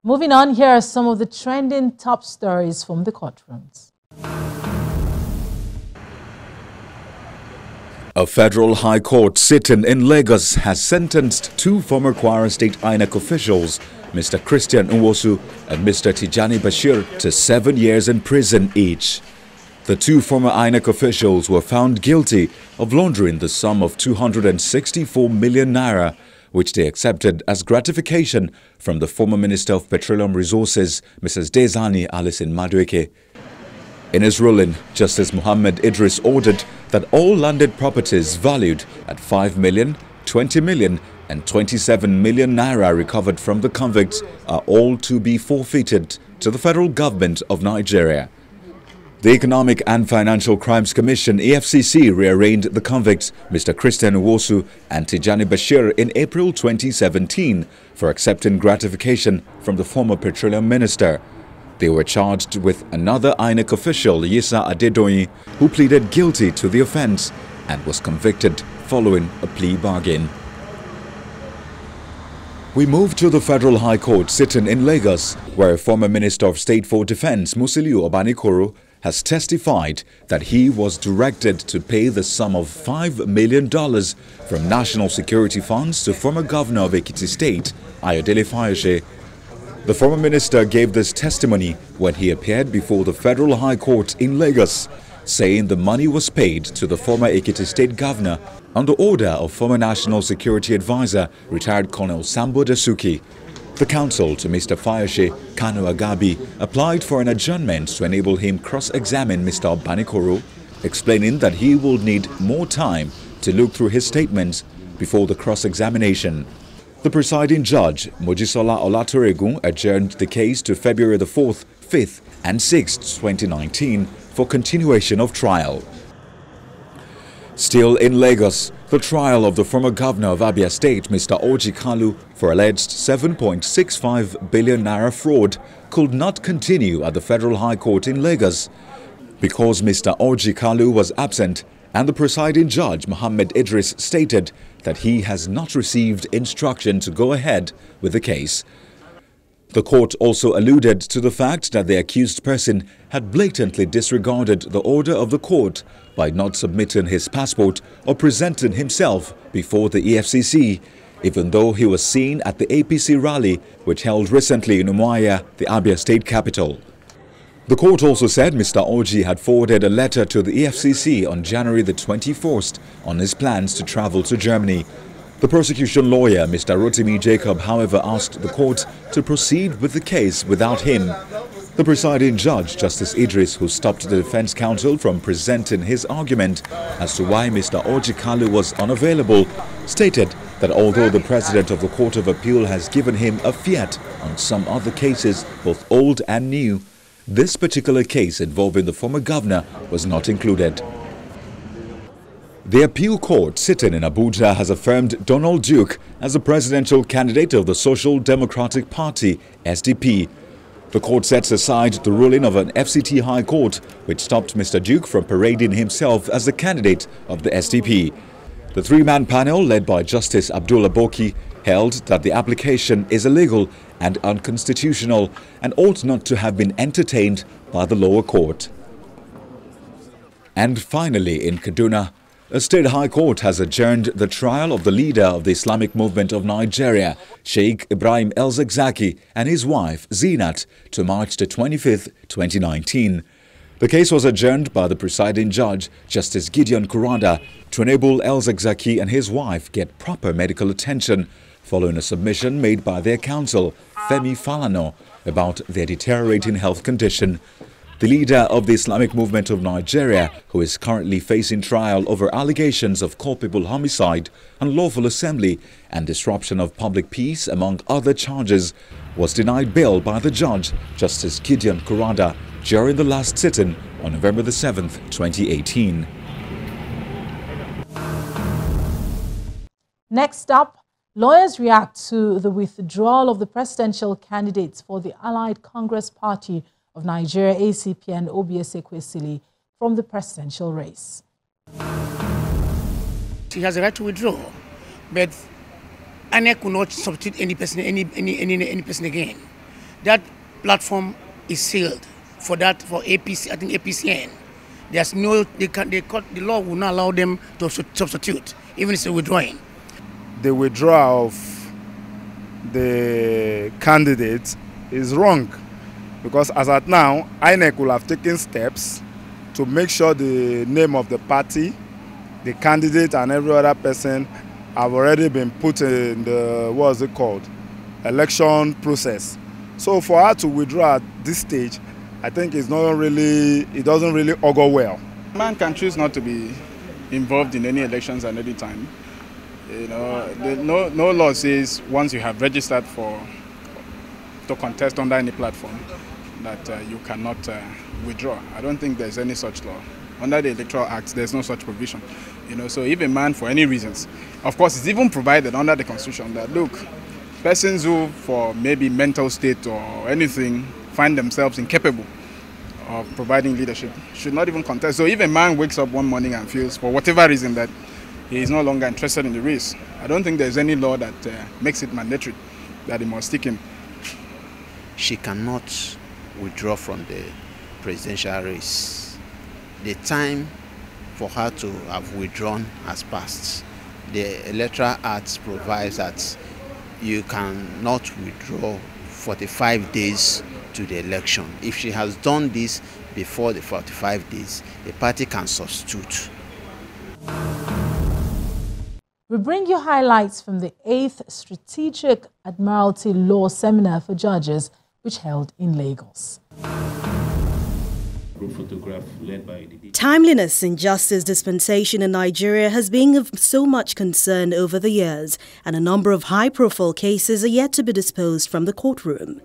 Moving on, here are some of the trending top stories from the courtrooms. A federal high court sitting in Lagos has sentenced two former Kwara State INEC officials, Mr. Christian Nwosu and Mr. Tijani Bashir, to 7 years in prison each. The two former INEC officials were found guilty of laundering the sum of 264 million naira, which they accepted as gratification from the former Minister of Petroleum Resources, Mrs. Dezani Alison Madueke. In his ruling, Justice Muhammad Idris ordered that all landed properties valued at 5 million, 20 million and 27 million naira recovered from the convicts are all to be forfeited to the federal government of Nigeria. The Economic and Financial Crimes Commission (EFCC) rearraigned the convicts Mr. Christian Nwosu and Tijani Bashir in April 2017 for accepting gratification from the former petroleum minister. They were charged with another INEC official, Yisa Adedoyin, who pleaded guilty to the offense and was convicted following a plea bargain. We move to the Federal High Court sitting in Lagos, where former Minister of State for Defense Musiliu Obanikoro has testified that he was directed to pay the sum of $5 million from national security funds to former governor of Ekiti State, Ayodele Fayose. The former minister gave this testimony when he appeared before the Federal High Court in Lagos, saying the money was paid to the former Ekiti State governor under order of former National Security Advisor, retired Colonel Sambo Dasuki. The counsel to Mr. Fayose, Kanu Agabi, applied for an adjournment to enable him cross-examine Mr. Obanikoro, explaining that he will need more time to look through his statements before the cross-examination. The presiding judge, Mojisola Olatoregun, adjourned the case to February the 4th, 5th and 6th, 2019 for continuation of trial. Still in Lagos, the trial of the former governor of Abia State, Mr. Orji Kalu, for alleged 7.65 billion naira fraud could not continue at the Federal High Court in Lagos because Mr. Orji Kalu was absent, and the presiding judge, Muhammad Idris, stated that he has not received instruction to go ahead with the case. The court also alluded to the fact that the accused person had blatantly disregarded the order of the court by not submitting his passport or presenting himself before the EFCC, even though he was seen at the APC rally which held recently in Umuahia, the Abia State capital. The court also said Mr. Orji had forwarded a letter to the EFCC on January the 21st on his plans to travel to Germany. The prosecution lawyer, Mr. Rotimi Jacob, however, asked the court to proceed with the case without him. The presiding judge, Justice Idris, who stopped the defense counsel from presenting his argument as to why Mr. Orji Kalu was unavailable, stated that although the president of the Court of Appeal has given him a fiat on some other cases, both old and new, this particular case involving the former governor was not included. The appeal court sitting in Abuja has affirmed Donald Duke as the presidential candidate of the Social Democratic Party, SDP. The court sets aside the ruling of an FCT High Court which stopped Mr. Duke from parading himself as the candidate of the SDP. The three-man panel led by Justice Abdullah Boki held that the application is illegal and unconstitutional and ought not to have been entertained by the lower court. And finally, in Kaduna, a state high court has adjourned the trial of the leader of the Islamic movement of Nigeria, Sheikh Ibrahim El-Zakzaky, and his wife, Zinat, to March the 25th, 2019. The case was adjourned by the presiding judge, Justice Gideon Kurada, to enable El-Zakzaky and his wife get proper medical attention following a submission made by their counsel, Femi Falana, about their deteriorating health condition. The leader of the Islamic movement of Nigeria, who is currently facing trial over allegations of culpable homicide, unlawful assembly and disruption of public peace, among other charges, was denied bail by the judge, Justice Gideon Kurada, during the last sitting on November the 7th, 2018. Next up, lawyers react to the withdrawal of the presidential candidates for the Allied Congress Party of Nigeria, ACP, and Obiase Kwesili from the presidential race. He has a right to withdraw, but INEC will not substitute any person, any person again. that platform is sealed for APC. I think APCN. There's no, the law will not allow them to substitute, even if it's withdrawing. The withdrawal of the candidate is wrong, because as at now, INEC will have taken steps to make sure the name of the party, the candidate and every other person have already been put in the, what's it called, election process. So for her to withdraw at this stage, I think it doesn't really augur well. Man can choose not to be involved in any elections at any time. You know, no law says once you have registered to contest under any platform that you cannot withdraw. I don't think there's any such law. Under the Electoral Act, there's no such provision. You know, so if a man, for any reasons, of course, it's even provided under the Constitution that, look, persons who, for maybe mental state or anything, find themselves incapable of providing leadership should not even contest. So if a man wakes up one morning and feels, for whatever reason, that he is no longer interested in the race, I don't think there's any law that makes it mandatory that he must stick in. She cannot withdraw from the presidential race. The time for her to have withdrawn has passed. The Electoral Act provides that you cannot withdraw 45 days to the election. If she has done this before the 45 days, the party can substitute. We bring you highlights from the 8th Strategic Admiralty Law Seminar for Judges, which held in Lagos. Timeliness in justice dispensation in Nigeria has been of so much concern over the years, and a number of high-profile cases are yet to be disposed from the courtroom.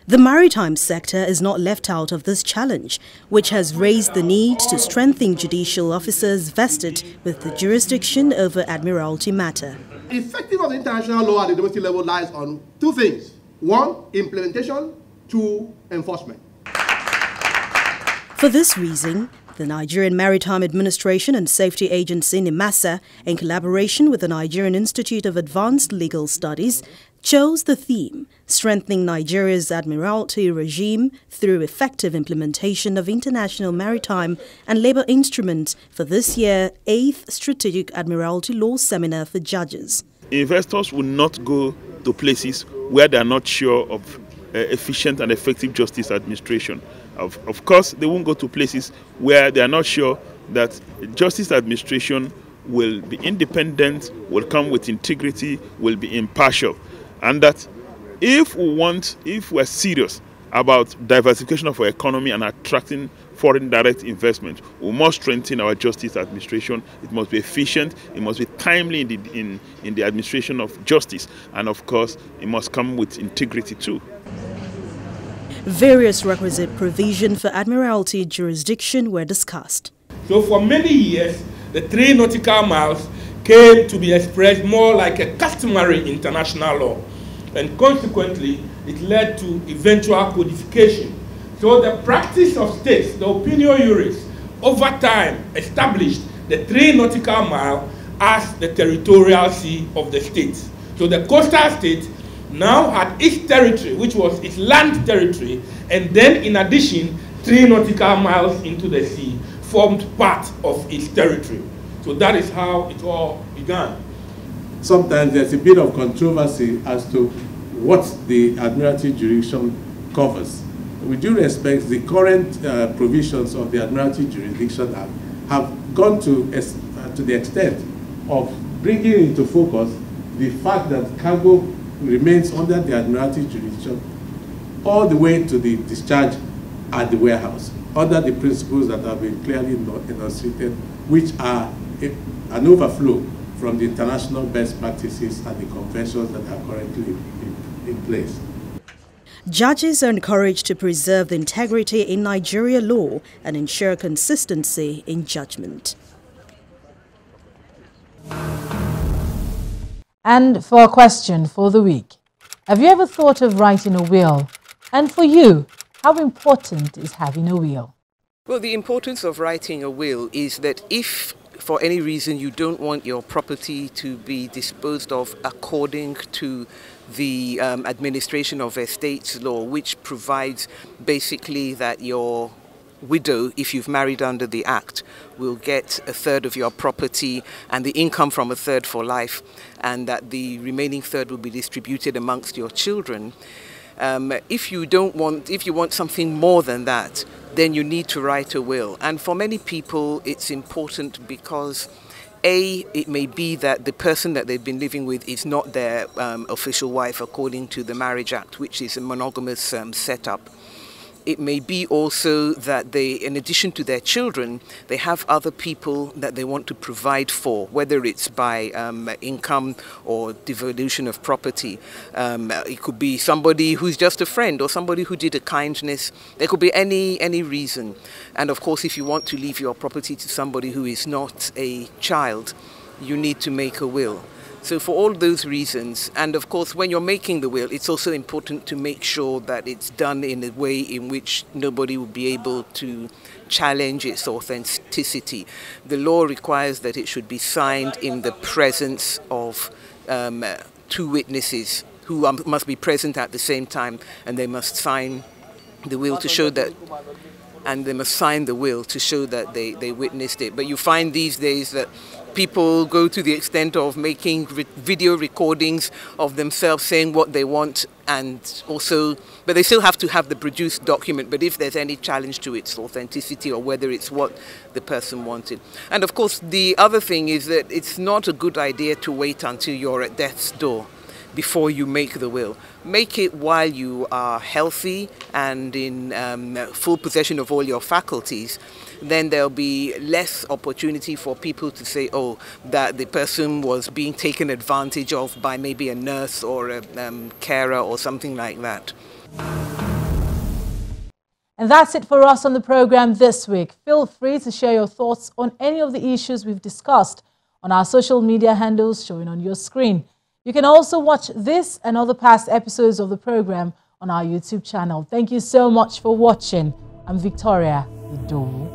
The maritime sector is not left out of this challenge, which has raised the need to strengthen judicial officers vested with the jurisdiction over admiralty matter. The effectiveness of international law at the domestic level lies on two things. One, implementation. Two, enforcement. For this reason, the Nigerian Maritime Administration and Safety Agency, NIMASA, in collaboration with the Nigerian Institute of Advanced Legal Studies, chose the theme, Strengthening Nigeria's Admiralty Regime through Effective Implementation of International Maritime and Labour Instruments for this year's 8th Strategic Admiralty Law Seminar for Judges. Investors will not go to places where they are not sure of efficient and effective justice administration. Of course, they won't go to places where they are not sure that justice administration will be independent, will come with integrity, will be impartial. And that if we're serious about diversification of our economy and attracting foreign direct investment, we must strengthen our justice administration. It must be efficient, it must be timely in the administration of justice, and of course, it must come with integrity too. Various requisite provisions for admiralty jurisdiction were discussed. So for many years, the 3 nautical miles came to be expressed more like a customary international law, and consequently, it led to eventual codification. So the practice of states, the opinio juris, over time established the 3 nautical mile as the territorial sea of the states. So the coastal states now had its territory, which was its land territory, and then in addition, 3 nautical miles into the sea formed part of its territory. So that is how it all began. Sometimes there's a bit of controversy as to what the admiralty jurisdiction covers. With due respect, the current provisions of the admiralty jurisdiction have gone to the extent of bringing into focus the fact that cargo remains under the admiralty jurisdiction all the way to the discharge at the warehouse, under the principles that have been clearly enunciated, which are an overflow from the international best practices and the conventions that are currently in place. Judges are encouraged to preserve the integrity in Nigeria law and ensure consistency in judgment. And for a question for the week, have you ever thought of writing a will? And for you, how important is having a will? Well, the importance of writing a will is that if for any reason you don't want your property to be disposed of according to the Administration of Estates law, which provides basically that your widow, if you've married under the Act, will get a third of your property and the income from a third for life, and that the remaining third will be distributed amongst your children. If you want something more than that, then you need to write a will. And for many people, it's important because it may be that the person that they've been living with is not their official wife according to the Marriage Act, which is a monogamous setup. It may be also that they, in addition to their children, they have other people that they want to provide for, whether it's by income or devolution of property. It could be somebody who's just a friend or somebody who did a kindness. There could be any reason. And of course, if you want to leave your property to somebody who is not a child, you need to make a will. So for all those reasons, and of course when you're making the will, it's also important to make sure that it's done in a way in which nobody will be able to challenge its authenticity. The law requires that it should be signed in the presence of two witnesses who must be present at the same time, and they must sign the will to show that, they witnessed it. But you find these days that people go to the extent of making video recordings of themselves saying what they want, but they still have to have the produced document, but if there's any challenge to its authenticity or whether it's what the person wanted. And of course, the other thing is that it's not a good idea to wait until you're at death's door before you make the will. Make it while you are healthy and in full possession of all your faculties. Then there'll be less opportunity for people to say, oh, that the person was being taken advantage of by maybe a nurse or a carer or something like that. And that's it for us on the program this week. Feel free to share your thoughts on any of the issues we've discussed on our social media handles showing on your screen. You can also watch this and other past episodes of the program on our YouTube channel. Thank you so much for watching. I'm Victoria Idowu.